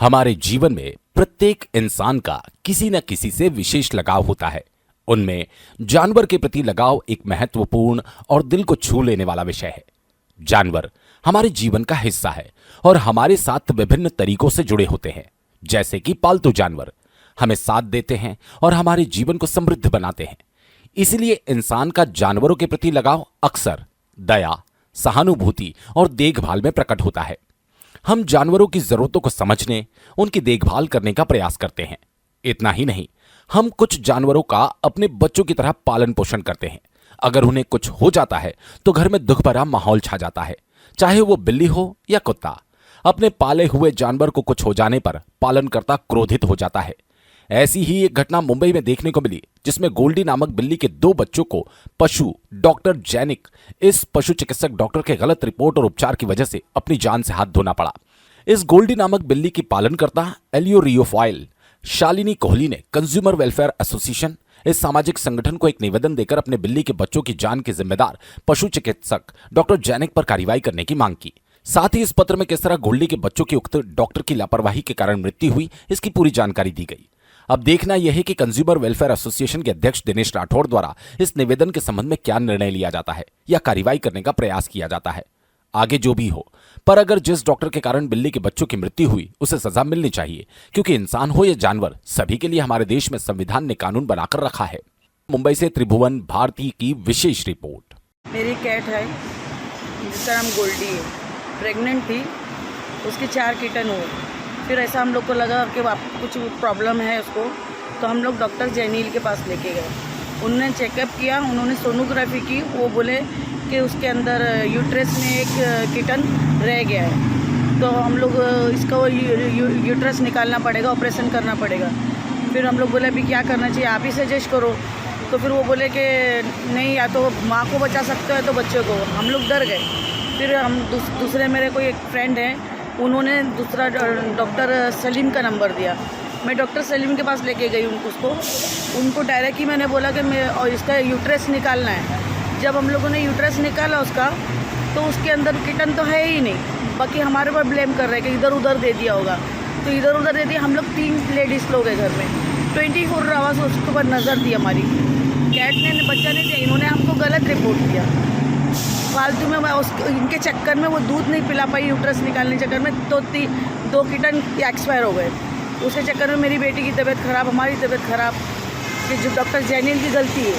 हमारे जीवन में प्रत्येक इंसान का किसी न किसी से विशेष लगाव होता है। उनमें जानवर के प्रति लगाव एक महत्वपूर्ण और दिल को छू लेने वाला विषय है। जानवर हमारे जीवन का हिस्सा है और हमारे साथ विभिन्न तरीकों से जुड़े होते हैं। जैसे कि पालतू जानवर हमें साथ देते हैं और हमारे जीवन को समृद्ध बनाते हैं। इसलिए इंसान का जानवरों के प्रति लगाव अक्सर दया, सहानुभूति और देखभाल में प्रकट होता है। हम जानवरों की जरूरतों को समझने, उनकी देखभाल करने का प्रयास करते हैं। इतना ही नहीं, हम कुछ जानवरों का अपने बच्चों की तरह पालन पोषण करते हैं। अगर उन्हें कुछ हो जाता है तो घर में दुख भरा माहौल छा जाता है, चाहे वो बिल्ली हो या कुत्ता। अपने पाले हुए जानवर को कुछ हो जाने पर पालनकर्ता क्रोधित हो जाता है। ऐसी ही एक घटना मुंबई में देखने को मिली, जिसमें गोल्डी नामक बिल्ली के 2 बच्चों को पशु डॉक्टर जैनिक इस पशु चिकित्सक डॉक्टर के गलत रिपोर्ट और उपचार की वजह से अपनी जान से हाथ धोना पड़ा। इस गोल्डी नामक बिल्ली की पालनकर्ता एलियोरियोफाइल शालिनी कोहली ने कंज्यूमर वेलफेयर एसोसिएशन इस सामाजिक संगठन को एक निवेदन देकर अपने बिल्ली के बच्चों की जान के जिम्मेदार पशु चिकित्सक डॉक्टर जैनिक पर कार्रवाई करने की मांग की। साथ ही इस पत्र में किस तरह गोल्डी के बच्चों की उक्त डॉक्टर की लापरवाही के कारण मृत्यु हुई, इसकी पूरी जानकारी दी गई। अब देखना यह है कि कंज्यूमर वेलफेयर एसोसिएशन के अध्यक्ष दिनेश राठौड़ द्वारा इस निवेदन के संबंध में क्या निर्णय लिया जाता है या कार्रवाई करने का प्रयास किया जाता है। आगे जो भी हो, पर अगर जिस डॉक्टर के कारण बिल्ली के बच्चों की मृत्यु हुई उसे सजा मिलनी चाहिए, क्योंकि इंसान हो या जानवर, सभी के लिए हमारे देश में संविधान ने कानून बनाकर रखा है। मुंबई से त्रिभुवन भारती की विशेष रिपोर्ट। मेरी कैट है जिसका नाम गोल्डी है, प्रेग्नेंट थी, उसके 4 किटन हुए। फिर ऐसा हम लोग को लगा कि कुछ प्रॉब्लम है उसको, तो हम लोग डॉक्टर जैनील के पास लेके गए। उन्होंने चेकअप किया, उन्होंने सोनोग्राफी की। वो बोले कि उसके अंदर यूट्रस में एक किटन रह गया है, तो हम लोग इसका यूट्रस निकालना पड़ेगा, ऑपरेशन करना पड़ेगा। फिर हम लोग बोले अभी क्या करना चाहिए, आप ही सजेस्ट करो। तो फिर वो बोले कि नहीं, या तो माँ को बचा सकते हो तो बच्चों को। हम लोग डर गए। फिर हम दूसरे मेरे कोई एक फ्रेंड है, उन्होंने दूसरा डॉक्टर सलीम का नंबर दिया। मैं डॉक्टर सलीम के पास लेके गई उनको डायरेक्ट ही मैंने बोला कि मैं और इसका यूट्रस निकालना है। जब हम लोगों ने यूट्रस निकाला उसका, तो उसके अंदर किटन तो है ही नहीं। बाकी हमारे पर ब्लेम कर रहे हैं कि इधर उधर दे दिया होगा, तो इधर उधर दे दिया। हम लोग 3 लेडीज़ लोग हैं घर में, 24 आवर्स उसके ऊपर नज़र दी हमारी। कैट ने बच्चा नहीं दिया, इन्होंने हमको गलत रिपोर्ट दिया। फालतू में इनके चक्कर में वो दूध नहीं पिला पाई, यूट्रस निकालने के चक्कर में, तो 2 किटन एक्सपायर हो गए। उसके चक्कर में मेरी बेटी की तबीयत खराब, हमारी तबीयत खराब, कि जो डॉक्टर जैनिल की गलती है।